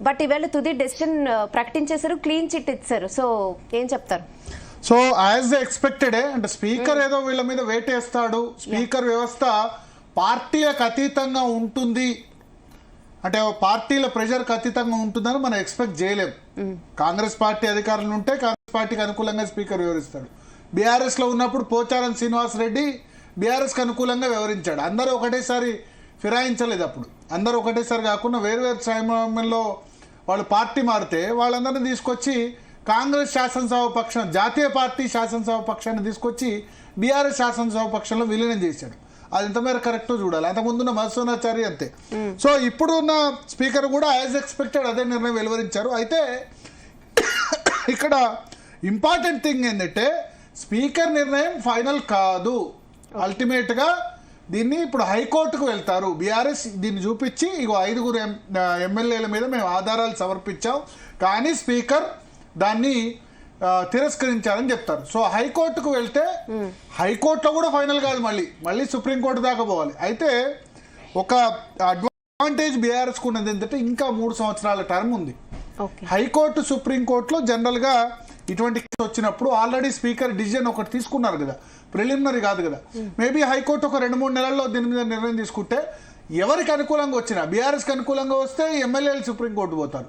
But ఈవేళ తుది decision ప్రకటించేశారు, clean chit ఇచ్చారు. సో ఏం చెప్తారు? సో యాజ్ ఎక్స్పెక్టెడే, అంటే స్పీకర్ ఏదో వీళ్ళ మీద వేటేస్తాడు, స్పీకర్ వ్యవస్థ పార్టీలకు అతీతంగా ఉంటుంది అంటే పార్టీల ప్రెషర్కి అతీతంగా ఉంటుందని మనం ఎక్స్పెక్ట్ చేయలేం. కాంగ్రెస్ పార్టీ అధికారులు ఉంటే కాంగ్రెస్ పార్టీకి అనుకూలంగా స్పీకర్ వివరిస్తాడు. బీఆర్ఎస్లో ఉన్నప్పుడు పోచారం శ్రీనివాస్ రెడ్డి బీఆర్ఎస్కి అనుకూలంగా వివరించాడు. అందరూ ఒకటేసారి ఫిరాయించలేదు. అప్పుడు అందరూ ఒకటేసారి కాకుండా వేరువేరు సమయంలో వాళ్ళు పార్టీ మారితే వాళ్ళందరినీ తీసుకొచ్చి కాంగ్రెస్ శాసనసభ పక్షం, జాతీయ పార్టీ శాసనసభ పక్షాన్ని తీసుకొచ్చి బీఆర్ఎస్ శాసనసభ పక్షంలో విలీనం చేశాడు. అది ఎంతమేర కరెక్టో చూడాలి. అంతకుముందున్న మధుసూదనాచారి అంతే. సో ఇప్పుడున్న స్పీకర్ కూడా యాజ్ ఎక్స్పెక్టెడ్ అదే నిర్ణయం వెలువరించారు. అయితే ఇక్కడ ఇంపార్టెంట్ థింగ్ ఏంటంటే స్పీకర్ నిర్ణయం ఫైనల్ కాదు. అల్టిమేట్గా దీన్ని ఇప్పుడు హైకోర్టుకు వెళ్తారు. బీఆర్ఎస్ దీన్ని చూపించి ఇగో 5 ఎమ్మెల్యేల మీద మేము ఆధారాలు సమర్పించాం, కానీ స్పీకర్ దాన్ని తిరస్కరించారని చెప్తారు. సో హైకోర్టుకు వెళ్తే హైకోర్టులో కూడా ఫైనల్ కాదు, మళ్ళీ సుప్రీంకోర్టు దాకా పోవాలి. అయితే ఒక అడ్వాంటేజ్ బీఆర్ఎస్కు ఉన్నది ఏంటంటే ఇంకా 3 సంవత్సరాల టర్మ్ ఉంది. హైకోర్టు సుప్రీంకోర్టులో జనరల్గా ఇటువంటి కేసు వచ్చినప్పుడు ఆల్రెడీ స్పీకర్ డిసిజన్ ఒకటి తీసుకున్నారు కదా, ప్రిలిమినరీ కాదు కదా. మేబీ హైకోర్టు ఒక 2-3 నెలల్లో దీని మీద నిర్ణయం తీసుకుంటే ఎవరికి అనుకూలంగా వచ్చినా, బీఆర్ఎస్కి అనుకూలంగా వస్తే ఎమ్మెల్యేలు సుప్రీంకోర్టు పోతారు,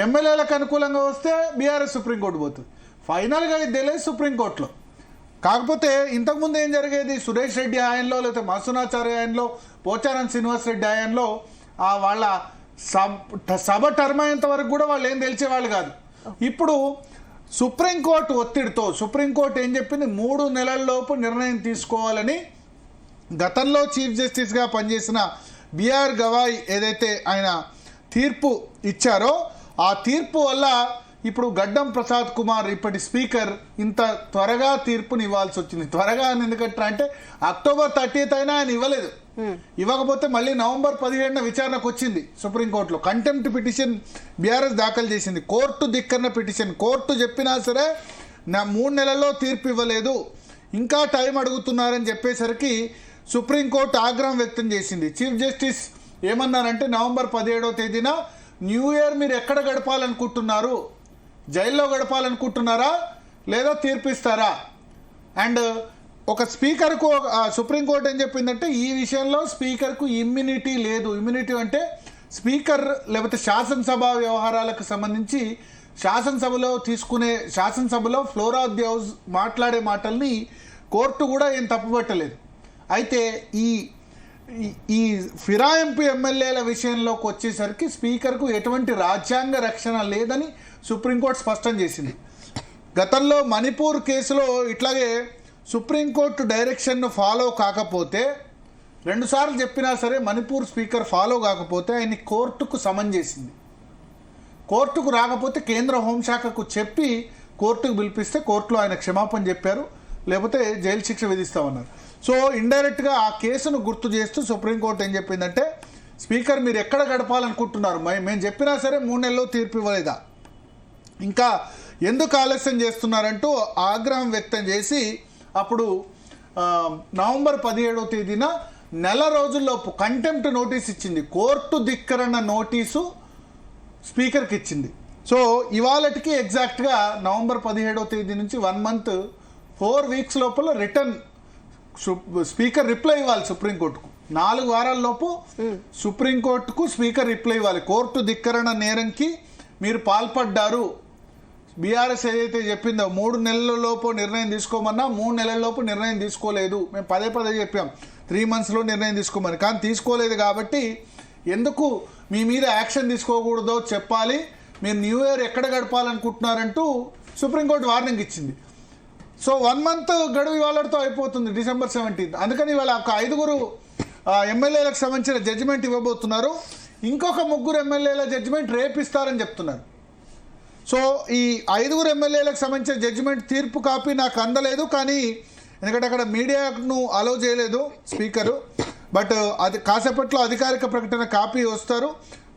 ఎమ్మెల్యేలకు అనుకూలంగా వస్తే బీఆర్ఎస్ సుప్రీంకోర్టు పోతుంది. ఫైనల్గా ఇది తెలియదు సుప్రీంకోర్టులో. కాకపోతే ఇంతకుముందు ఏం జరిగేది, సురేష్ రెడ్డి హయాంలో లేకపోతే మధుసూదనాచారి హయాంలో, పోచారం శ్రీనివాస్ రెడ్డి హయాంలో వాళ్ళ సభ టర్మ్ అయ్యేంత వరకు కూడా వాళ్ళు ఏం తెలిసేవాళ్ళు కాదు. ఇప్పుడు సుప్రీంకోర్టు ఒత్తిడితో సుప్రీంకోర్టు ఏం చెప్పింది, 3 నెలల్లోపు నిర్ణయం తీసుకోవాలని గతంలో చీఫ్ జస్టిస్గా పనిచేసిన బిఆర్ గవాయ్ ఏదైతే ఆయన తీర్పు ఇచ్చారో ఆ తీర్పు వల్ల ఇప్పుడు గడ్డం ప్రసాద్ కుమార్ ఇప్పటి స్పీకర్ ఇంత త్వరగా తీర్పుని ఇవ్వాల్సి వచ్చింది. త్వరగా అని ఎందుకంటే అంటే అక్టోబర్ 30th అయినా ఆయన ఇవ్వలేదు. ఇవ్వకపోతే మళ్ళీ నవంబర్ 17న విచారణకు వచ్చింది సుప్రీంకోర్టులో. కంటెంప్ట్ పిటిషన్ బీఆర్ఎస్ దాఖలు చేసింది. Court ధిక్కరణ petition. కోర్టు చెప్పినా సరే 3 నెలల్లో తీర్పు ఇవ్వలేదు, ఇంకా టైం అడుగుతున్నారని చెప్పేసరికి సుప్రీంకోర్టు ఆగ్రహం వ్యక్తం చేసింది. చీఫ్ జస్టిస్ ఏమన్నారంటే నవంబర్ 17వ తేదీన న్యూ ఇయర్ మీరు ఎక్కడ గడపాలనుకుంటున్నారు, జైల్లో గడపాలనుకుంటున్నారా లేదా తీర్పిస్తారా? అండ్ ఒక స్పీకర్కు సుప్రీంకోర్టు ఏం చెప్పిందంటే ఈ విషయంలో స్పీకర్కు ఇమ్యూనిటీ లేదు. ఇమ్యూనిటీ అంటే స్పీకర్ లేకపోతే శాసనసభ వ్యవహారాలకు సంబంధించి శాసనసభలో ఫ్లోర్ ఆఫ్ ది హౌస్ మాట్లాడే మాటల్ని కోర్టు కూడా ఏం తప్పుపట్టలేదు. అయితే ఈ ఫిరాయింపు ఎమ్మెల్యేల విషయంలోకి వచ్చేసరికి స్పీకర్కు ఎటువంటి రాజ్యాంగ రక్షణ లేదని సుప్రీంకోర్టు స్పష్టం చేసింది. గతంలో మణిపూర్ కేసులో ఇట్లాగే సుప్రీంకోర్టు డైరెక్షన్ను ఫాలో కాకపోతే 2 సార్లు చెప్పినా సరే మణిపూర్ స్పీకర్ ఫాలో కాకపోతే ఆయన్ని కోర్టుకు సమన్ చేసింది. కోర్టుకు రాకపోతే కేంద్ర హోంశాఖకు చెప్పి కోర్టుకు పిలిపిస్తే కోర్టులో ఆయన క్షమాపణ చెప్పారు, లేకపోతే జైలు శిక్ష విధిస్తామన్నారు. సో ఇండైరెక్ట్గా ఆ కేసును గుర్తు చేస్తూ సుప్రీంకోర్టు ఏం చెప్పిందంటే స్పీకర్ మీరు ఎక్కడ గడపాలనుకుంటున్నారు, మేము చెప్పినా సరే 3 నెలల్లో తీర్పు ఇవ్వలేదా, ఇంకా ఎందుకు ఆలస్యం చేస్తున్నారంటూ ఆగ్రహం వ్యక్తం చేసి అప్పుడు నవంబర్ 17వ తేదీన నెల రోజుల్లోపు కంటెంప్ట్ నోటీస్ ఇచ్చింది. కోర్టు ధిక్కరణ నోటీసు స్పీకర్కి ఇచ్చింది. సో ఇవాళకి ఎగ్జాక్ట్గా నవంబర్ 17వ తేదీ నుంచి 1 month 4 weeks లోపల రిటర్న్ స్పీకర్ రిప్లై ఇవ్వాలి సుప్రీంకోర్టుకు. 4 వారాల లోపు సుప్రీంకోర్టుకు స్పీకర్ రిప్లై ఇవ్వాలి. కోర్టు ధిక్కరణ నేరంకి మీరు పాల్పడ్డారు. బీఆర్ఎస్ ఏదైతే చెప్పిందో 3 నెలలలోపు నిర్ణయం తీసుకోమన్నా 3 నెలల్లోపు నిర్ణయం తీసుకోలేదు. మేము పదే చెప్పాం 3 monthsలో నిర్ణయం తీసుకోమని, కానీ తీసుకోలేదు. కాబట్టి ఎందుకు మీ మీద యాక్షన్ తీసుకోకూడదో చెప్పాలి, మీరు న్యూ ఇయర్ ఎక్కడ గడపాలనుకుంటున్నారంటూ సుప్రీంకోర్టు వార్నింగ్ ఇచ్చింది. సో 1 month గడువు ఇవాళతో అయిపోతుంది, December 17th. అందుకని ఇవాళ ఒక 5 ఎమ్మెల్యేలకు సంబంధించిన జడ్జిమెంట్ ఇవ్వబోతున్నారు. ఇంకొక 3 ఎమ్మెల్యేల జడ్జిమెంట్ రేపు ఇస్తారని చెప్తున్నారు. సో ఈ 5 ఎమ్మెల్యేలకు సంబంధించిన జడ్జిమెంట్ తీర్పు కాపీ నాకు అందలేదు, కానీ ఎందుకంటే అక్కడ మీడియాను అలౌ చేయలేదు స్పీకరు. బట్ అది కాసేపట్లో అధికారిక ప్రకటన కాపీ వస్తారు.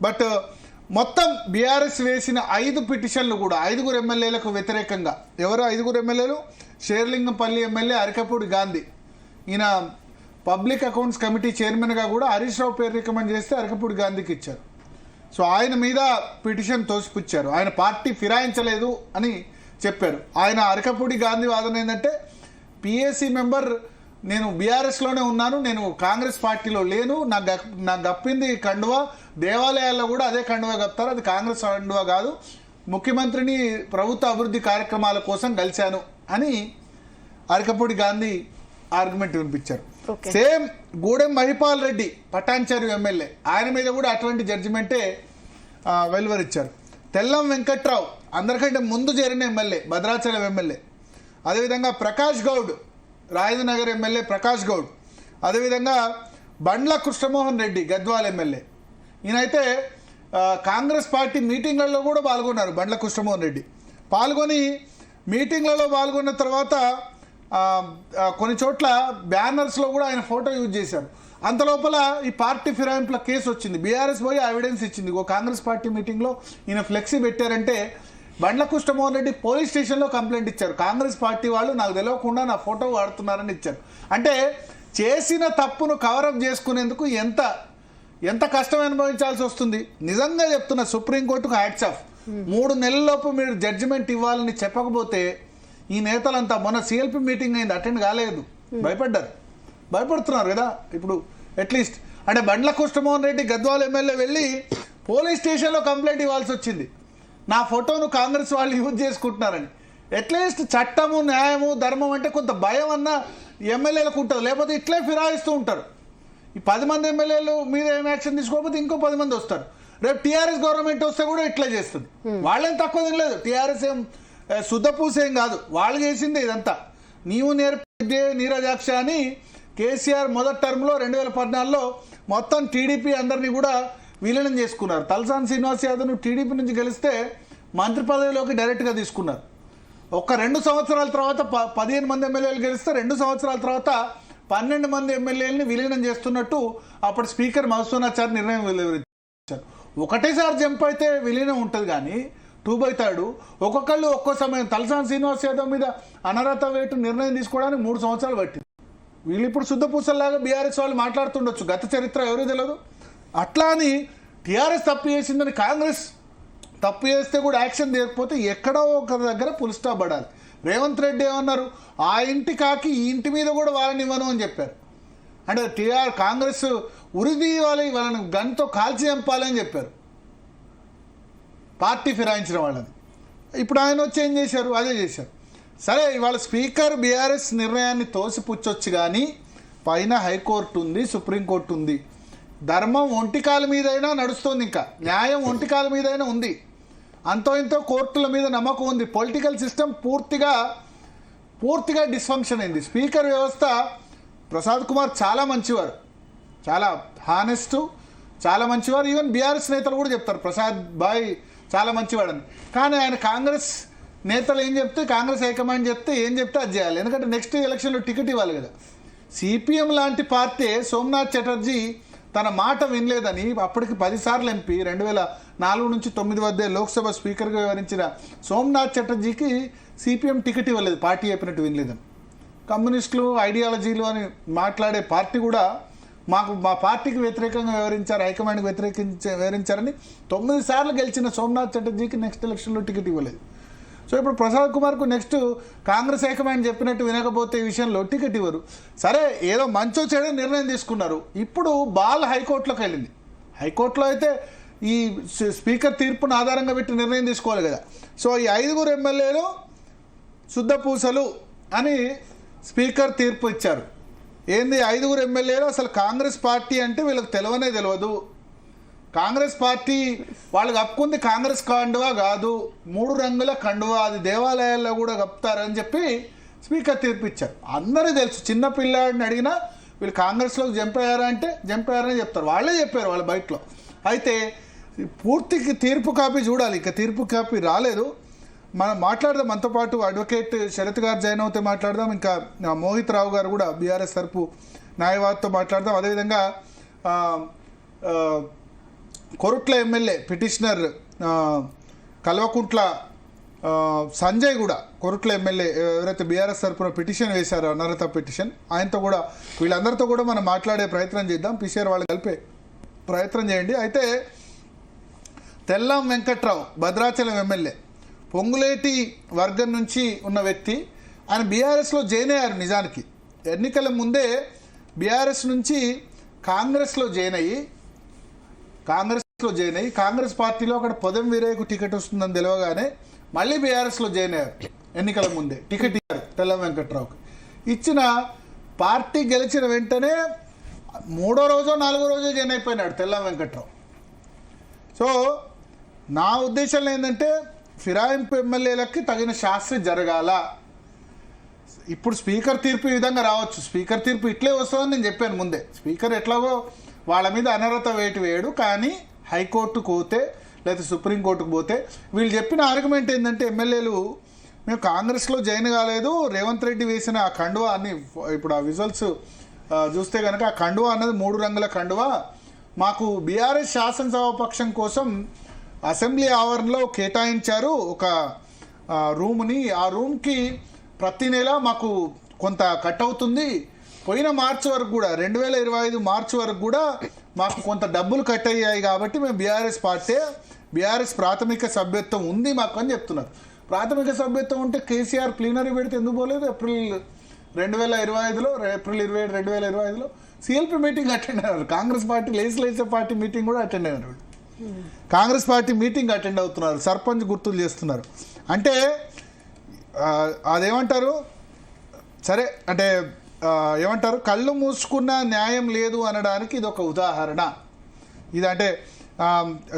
బట్ మొత్తం బీఆర్ఎస్ వేసిన 5 పిటిషన్లు కూడా 5 ఎమ్మెల్యేలకు వ్యతిరేకంగా. ఎవరు 5 ఎమ్మెల్యేలు? షేర్లింగంపల్లి ఎమ్మెల్యే అరకపూడి గాంధీ, ఈయన పబ్లిక్ అకౌంట్స్ కమిటీ చైర్మన్గా కూడా హరీష్ రావు పేరు రికమెండ్ చేస్తే అరకపూడి గాంధీకి ఇచ్చారు. సో ఆయన మీద పిటిషన్ తోసిపుచ్చారు. ఆయన పార్టీ ఫిరాయించలేదు అని చెప్పారు. ఆయన అరకపూడి గాంధీ వాదన ఏంటంటే పిఏసీ మెంబర్, నేను బీఆర్ఎస్లోనే ఉన్నాను, నేను కాంగ్రెస్ పార్టీలో లేను, నాకు గప్పింది కండువా, దేవాలయాల్లో కూడా అదే కండువా కప్తారు, అది కాంగ్రెస్ కండువా కాదు, ముఖ్యమంత్రిని ప్రభుత్వ అభివృద్ధి కార్యక్రమాల కోసం కలిశాను అని అరకపూడి గాంధీ ఆర్గ్యుమెంట్ వినిపించారు. సేమ్ గూడెం మహిపాల్ రెడ్డి పటాన్చెరు ఎమ్మెల్యే, ఆయన మీద కూడా అటువంటి జడ్జిమెంటే వెలువరిచ్చారు. తెల్లం వెంకట్రావు అందరికంటే ముందు చేరిన ఎమ్మెల్యే, భద్రాచలం ఎమ్మెల్యే. అదేవిధంగా ప్రకాష్ గౌడ్, రాజనగర్ ఎమ్మెల్యే ప్రకాష్ గౌడ్. అదేవిధంగా బండ్ల కృష్ణమోహన్ రెడ్డి, గద్వాల్ ఎమ్మెల్యే. ఈయనైతే కాంగ్రెస్ పార్టీ మీటింగ్లలో కూడా పాల్గొన్నారు. బండ్ల కృష్ణమోహన్ రెడ్డి పాల్గొని మీటింగ్లలో పాల్గొన్న తర్వాత కొన్ని చోట్ల బ్యానర్స్లో కూడా ఆయన ఫోటో యూజ్ చేశారు. అంతలోపల ఈ పార్టీ ఫిరాయింపుల కేసు వచ్చింది. బీఆర్ఎస్ పోయి ఎవిడెన్స్ ఇచ్చింది. ఓ కాంగ్రెస్ పార్టీ మీటింగ్లో ఈయన ఫ్లెక్సీ పెట్టారంటే బండ్ల కృష్ణమోహన్ రెడ్డి పోలీస్ స్టేషన్లో కంప్లైంట్ ఇచ్చారు. కాంగ్రెస్ పార్టీ వాళ్ళు నాకు తెలియకుండా నా ఫోటో వాడుతున్నారని ఇచ్చారు. అంటే చేసిన తప్పును కవరప్ చేసుకునేందుకు ఎంత కష్టం అనుభవించాల్సి వస్తుంది. నిజంగా చెప్తున్న సుప్రీంకోర్టుకు హ్యాట్స్ ఆఫ్. 3 నెలల్లోపు మీరు జడ్జిమెంట్ ఇవ్వాలని చెప్పకపోతే ఈ నేతలంతా, మొన్న సిఎల్పి మీటింగ్ అయింది, అటెండ్ కాలేదు, భయపడుతున్నారు కదా ఇప్పుడు అట్లీస్ట్. అంటే బండ్ల కృష్ణమోహన్ రెడ్డి గద్వాల్ ఎమ్మెల్యే వెళ్ళి పోలీస్ స్టేషన్లో కంప్లైంట్ ఇవ్వాల్సి వచ్చింది, నా ఫోటోను కాంగ్రెస్ వాళ్ళు యూజ్ చేసుకుంటున్నారని. అట్లీస్ట్ చట్టము, న్యాయము, ధర్మం అంటే కొంత భయం అన్న ఎమ్మెల్యేలకు ఉంటుంది, లేకపోతే ఇట్లే ఫిరాయిస్తూ ఉంటారు. ఈ 10 మంది ఎమ్మెల్యేలు మీద ఏం యాక్షన్ తీసుకోకపోతే ఇంకో 10 మంది వస్తారు. రేపు టీఆర్ఎస్ గవర్నమెంట్ వస్తే కూడా ఇట్లా చేస్తుంది. వాళ్ళేం తక్కువ తినలేదు, టీఆర్ఎస్ ఏం శుద్ధపూసేం కాదు, వాళ్ళు చేసిందే ఇదంతా. నీవు నేర్పిదే నీరజాక్ష అని కేసీఆర్ మొదటి టర్మ్లో 2014లో మొత్తం టీడీపీ అందరినీ కూడా విలీనం చేసుకున్నారు. తలసాని శ్రీనివాస్ యాదవ్ను టీడీపీ నుంచి గెలిస్తే మంత్రి పదవిలోకి డైరెక్ట్గా తీసుకున్నారు. 2 సంవత్సరాల తర్వాత 15 మంది ఎమ్మెల్యేలు గెలిస్తే 2 సంవత్సరాల తర్వాత 12 మంది ఎమ్మెల్యేలని విలీనం చేస్తున్నట్టు అప్పుడు స్పీకర్ మధుసూదనాచారి నిర్ణయం వెలువరించారు. ఒకటేసారి జంప్ అయితే విలీనం ఉంటుంది, కానీ 2/3 ఒక్కొక్కళ్ళు ఒక్కో సమయం. తలసాని శ్రీనివాస్ యాదవ్ మీద అనర్హత వేటు నిర్ణయం తీసుకోవడానికి 3 సంవత్సరాలు పట్టింది. వీళ్ళు ఇప్పుడు శుద్ధపూసల్లాగా బీఆర్ఎస్ వాళ్ళు మాట్లాడుతుండొచ్చు, గత చరిత్ర ఎవరూ తెలియదు. అట్లా అని టీఆర్ఎస్ తప్పు చేసిందని కాంగ్రెస్ తప్పు చేస్తే కూడా యాక్షన్ తీయకపోతే ఎక్కడో ఒక దగ్గర ఫుల్ స్టాప్ పడాలి. రేవంత్ రెడ్డి ఏమన్నారు, ఆ ఇంటి కాకి ఈ ఇంటి మీద కూడా వాళ్ళని ఇవ్వను అని చెప్పారు. అంటే కాంగ్రెస్ వాళ్ళని గన్తో కాల్చి చంపాలని చెప్పారు పార్టీ ఫిరాయించిన వాళ్ళని. ఇప్పుడు ఆయన వచ్చి ఏం చేశారు, అదే చేశారు. సరే, ఇవాళ స్పీకర్ బీఆర్ఎస్ నిర్ణయాన్ని తోసిపుచ్చొచ్చు, కానీ పైన హైకోర్టు ఉంది, సుప్రీంకోర్టు ఉంది. ధర్మం ఒంటికాల మీదైనా నడుస్తుంది, ఇంకా న్యాయం ఒంటికాల మీదైనా ఉంది. అంతో ఇంతో కోర్టుల మీద నమ్మకం ఉంది. పొలిటికల్ సిస్టమ్ పూర్తిగా డిస్ఫంక్షన్ అయింది. స్పీకర్ వ్యవస్థ, ప్రసాద్ కుమార్ చాలా మంచివారు, చాలా హానెస్ట్, చాలా మంచివారు. ఈవెన్ బీఆర్ఎస్ నేతలు కూడా చెప్తారు ప్రసాద్ బాయ్ చాలా మంచివాడని. కానీ ఆయన కాంగ్రెస్ నేతలు ఏం చెప్తే, కాంగ్రెస్ హైకమాండ్ చెప్తే ఏం చెప్తే అది చేయాలి. ఎందుకంటే నెక్స్ట్ ఎలక్షన్లో టికెట్ ఇవ్వాలి కదా. సిపిఎం లాంటి పార్టీ సోమనాథ్ చటర్జీ తన మాట వినలేదని అప్పటికి 10 సార్లు ఎంపీ 2004 నుంచి 9 వద్ద లోక్సభ స్పీకర్గా వ్యవహరించిన సోమనాథ్ చటర్జీకి సిపిఎం టికెట్ ఇవ్వలేదు, పార్టీ చెప్పినట్టు వినలేదని. కమ్యూనిస్టులు ఐడియాలజీలు అని మాట్లాడే పార్టీ కూడా మా పార్టీకి వ్యతిరేకంగా వ్యవహరించారు, హైకమాండ్కి వ్యవహరించారని 9 సార్లు గెలిచిన సోమనాథ్ చటర్జీకి నెక్స్ట్ ఎలక్షన్లో టికెట్ ఇవ్వలేదు. సో ఇప్పుడు ప్రసాద్ కుమార్కు నెక్స్ట్ కాంగ్రెస్ హైకమాండ్ చెప్పినట్టు వినకపోతే ఈ విషయంలో టికెట్ ఇవ్వరు. సరే, ఏదో మంచో చెడు నిర్ణయం తీసుకున్నారు. ఇప్పుడు బాల్ హైకోర్టులోకి వెళ్ళింది. హైకోర్టులో అయితే ఈ స్పీకర్ తీర్పును ఆధారంగా పెట్టి నిర్ణయం తీసుకోవాలి కదా. సో ఈ 5 ఎమ్మెల్యేలు శుద్ధపూసలు అని స్పీకర్ తీర్పు ఇచ్చారు. ఏంది 5 ఎమ్మెల్యేలు అసలు కాంగ్రెస్ పార్టీ అంటే వీళ్ళకి తెలియదు. కాంగ్రెస్ పార్టీ వాళ్ళు కప్పుకుంది కాంగ్రెస్ కండువా కాదు, 3 రంగుల కండువా, అది దేవాలయాల్లో కూడా కప్పుతారని చెప్పి స్పీకర్ తీర్పు ఇచ్చారు. అందరూ తెలుసు, చిన్న పిల్లాడిని అడిగినా వీళ్ళు కాంగ్రెస్లోకి జంప్ అయ్యారంటే జంప్ అయ్యారని చెప్తారు. వాళ్ళే చెప్పారు వాళ్ళ బయటలో. అయితే పూర్తికి తీర్పు కాపీ చూడాలి, ఇంకా తీర్పు కాపీ రాలేదు. మనం మాట్లాడదాం, మనతో పాటు అడ్వకేట్ శరత్ గారు జాయిన్ అవుతే మాట్లాడదాం, ఇంకా మోహిత్ రావు గారు కూడా బీఆర్ఎస్ తరపు న్యాయవాదితో మాట్లాడదాం. అదేవిధంగా కొరుట్ల ఎమ్మెల్యే పిటిషనర్ కల్వకుంట్ల సంజయ్ కూడా, కొరుట్ల ఎమ్మెల్యే ఎవరైతే బీఆర్ఎస్ తరపున పిటిషన్ వేశారో అనర్హత పిటిషన్, ఆయనతో కూడా వీళ్ళందరితో కూడా మనం మాట్లాడే ప్రయత్నం చేద్దాం. పిషేర్ వాళ్ళు కలిపే ప్రయత్నం చేయండి. అయితే తెల్లం వెంకట్రావు భద్రాచలం ఎమ్మెల్యే పొంగులేటి వర్గం నుంచి ఉన్న వ్యక్తి. ఆయన బీఆర్ఎస్లో జాయిన్ అయ్యారు. నిజానికి ఎన్నికల ముందే బీఆర్ఎస్ నుంచి కాంగ్రెస్లో జాయిన్ అయ్యి కాంగ్రెస్ పార్టీలో అక్కడ పొదం వీరయ్యకు టికెట్ వస్తుందని తెలియగానే మళ్ళీ బీఆర్ఎస్లో జాయిన్ అయ్యారు. ఎన్నికల ముందే టికెట్ ఇచ్చారు తెల్లం వెంకట్రావుకి. ఇచ్చిన పార్టీ గెలిచిన వెంటనే 3వ రోజో 4వ రోజో జాయిన్ అయిపోయినాడు తెల్లం వెంకట్రావు. సో నా ఉద్దేశంలో ఏంటంటే ఫిరాయింపు ఎమ్మెల్యేలకి తగిన శాస్త్రి జరగాల. ఇప్పుడు స్పీకర్ తీర్పు ఈ విధంగా రావచ్చు. స్పీకర్ తీర్పు ఇట్లే వస్తుందని నేను చెప్పాను ముందే. స్పీకర్ ఎట్లాగో వాళ్ళ మీద అనర్హత వేటు వేయడు, కానీ హైకోర్టుకు పోతే లేదా సుప్రీంకోర్టుకు పోతే వీళ్ళు చెప్పిన ఆర్గ్యుమెంట్ ఏంటంటే ఎమ్మెల్యేలు మేము కాంగ్రెస్లో జాయిన్ కాలేదు, రేవంత్ రెడ్డి వేసిన ఆ కండువా అని, ఇప్పుడు ఆ విజువల్స్ చూస్తే కనుక ఆ కండువా అన్నది 3 రంగుల కండువా మాకు బీఆర్ఎస్ శాసనసభాపక్షం కోసం అసెంబ్లీ ఆవరణలో కేటాయించారు ఒక రూమ్ని. ఆ రూమ్కి ప్రతి నెల మాకు కొంత కట్ అవుతుంది. పోయిన మార్చి వరకు కూడా 2025 మార్చి వరకు కూడా మాకు కొంత డబ్బులు కట్ అయ్యాయి కాబట్టి మేము బీఆర్ఎస్ ప్రాథమిక సభ్యత్వం ఉంది మాకు అని చెప్తున్నారు. ప్రాథమిక సభ్యత్వం ఉంటే కేసీఆర్ ప్లీనరీ పెడితే ఎందుకు పోలేదు? ఏప్రిల్ 2025లో సిఎల్పి మీటింగ్ అటెండ్ అయ్యారు. Congress party legislative party meeting కూడా అటెండ్ అయినారు. కాంగ్రెస్ పార్టీ మీటింగ్ అటెండ్ అవుతున్నారు, సర్పంచ్ గుర్తులు చేస్తున్నారు. అంటే అదేమంటారు, సరే అంటే ఏమంటారు, కళ్ళు మూసుకున్న న్యాయం లేదు అనడానికి ఇది ఒక ఉదాహరణ. ఇదంటే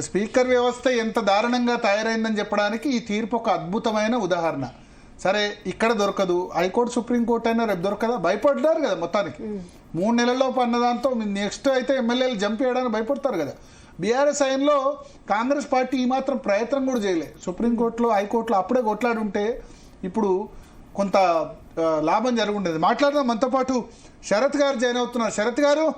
స్పీకర్ వ్యవస్థ ఎంత దారుణంగా తయారైందని చెప్పడానికి ఈ తీర్పు ఒక అద్భుతమైన ఉదాహరణ. సరే ఇక్కడ దొరకదు, హైకోర్టు సుప్రీంకోర్టు అయినా రేపు దొరకదా? భయపడ్డారు కదా మొత్తానికి. 3 నెలల్లోపు అన్నదాంతో నెక్స్ట్ అయితే ఎమ్మెల్యేలు జంప్ చేయడానికి భయపడతారు కదా. బీఆర్ఎస్ ఆయనలో కాంగ్రెస్ పార్టీ ఈ మాత్రం ప్రయత్నం కూడా చేయలేదు. సుప్రీంకోర్టులో హైకోర్టులో అప్పుడే కొట్లాడి ఉంటే ఇప్పుడు కొంత లాభం జరుగుండేది. మాట్లాడదాం. మనతో పాటు శరత్ గారు జాయిన్ అవుతున్నారు. శరత్ గారు.